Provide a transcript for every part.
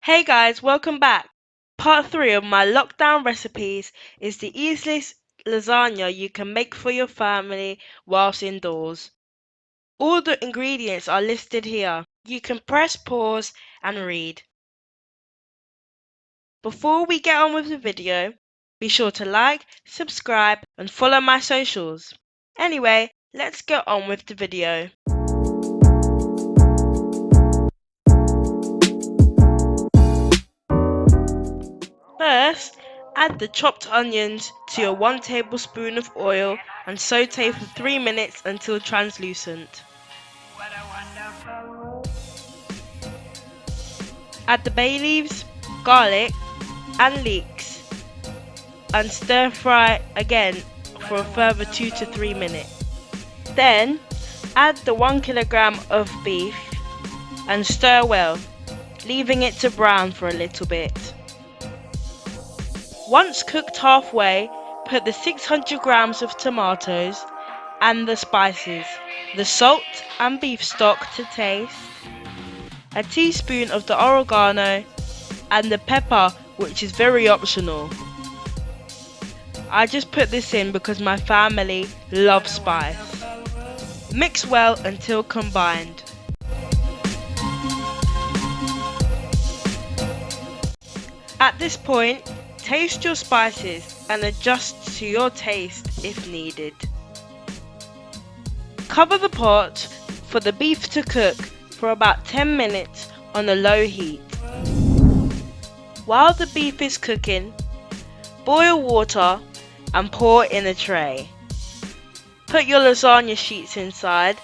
Hey guys, welcome back. Part 3 of my lockdown recipes is the easiest lasagna you can make for your family whilst indoors. All the ingredients are listed here. You can press pause and read. Before we get on with the video, be sure to like, subscribe and follow my socials. Anyway, let's get on with the video. First, add the chopped onions to your 1 tablespoon of oil and sauté for 3 minutes until translucent. Add the bay leaves, garlic and leeks and stir fry again for a further 2 to 3 minutes. Then, add the 1 kilogram of beef and stir well, leaving it to brown for a little bit. Once cooked halfway, put the 600 grams of tomatoes and the spices, the salt and beef stock to taste, a teaspoon of the oregano and the pepper, which is very optional. I just put this in because my family loves spice. Mix well until combined. At this point, taste your spices and adjust to your taste if needed. Cover the pot for the beef to cook for about 10 minutes on a low heat. While the beef is cooking, boil water and pour in a tray. Put your lasagna sheets inside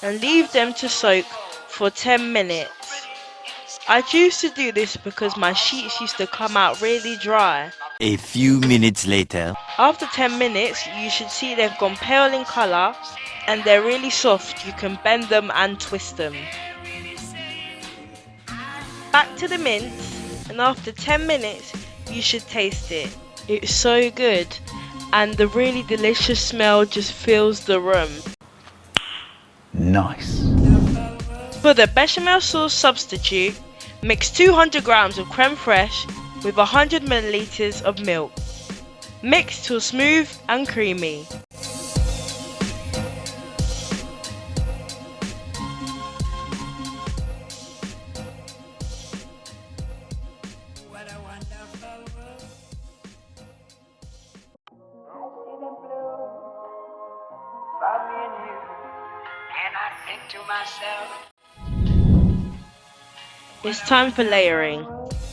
and leave them to soak for 10 minutes. I choose to do this because my sheets used to come out really dry. A few minutes later. After 10 minutes, you should see they've gone pale in colour and they're really soft. You can bend them and twist them. Back to the mince, and after 10 minutes, you should taste it. It's so good, and the really delicious smell just fills the room. Nice. For the bechamel sauce substitute, mix 200 grams of creme fraiche with 100 milliliters of milk. Mix till smooth and creamy. It's time for layering.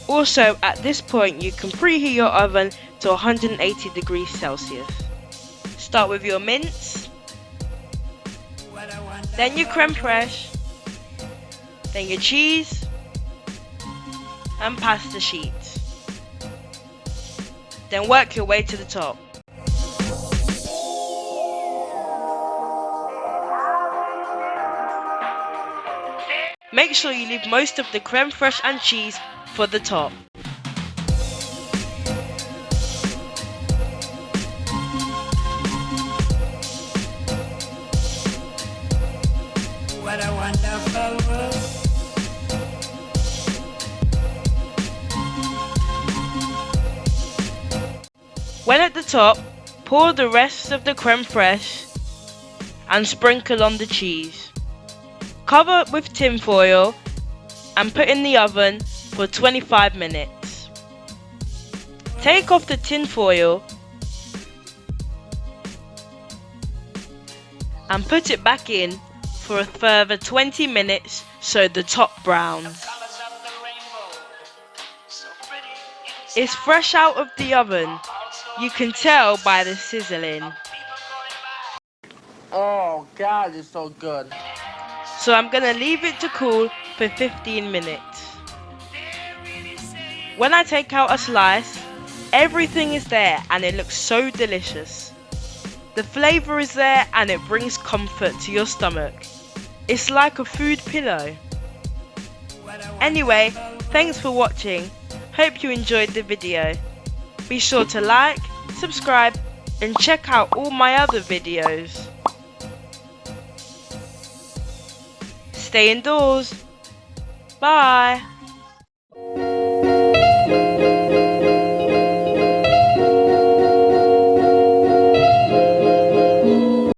Also, at this point you can preheat your oven to 180 degrees Celsius. Start with your mince, then your creme fraiche, then your cheese and pasta sheets. Then work your way to the top. Make sure you leave most of the creme fraiche and cheese for the top. What a wonderful world. When at the top, pour the rest of the creme fraiche and sprinkle on the cheese. Cover with tin foil and put in the oven for 25 minutes. Take off the tin foil and put it back in for a further 20 minutes so the top browns. It's fresh out of the oven. You can tell by the sizzling. Oh God, it's so good. So I'm gonna leave it to cool for 15 minutes. When I take out a slice, everything is there and it looks so delicious. The flavour is there and it brings comfort to your stomach. It's like a food pillow. Anyway, thanks for watching. Hope you enjoyed the video. Be sure to like, subscribe and check out all my other videos. Stay indoors. Bye.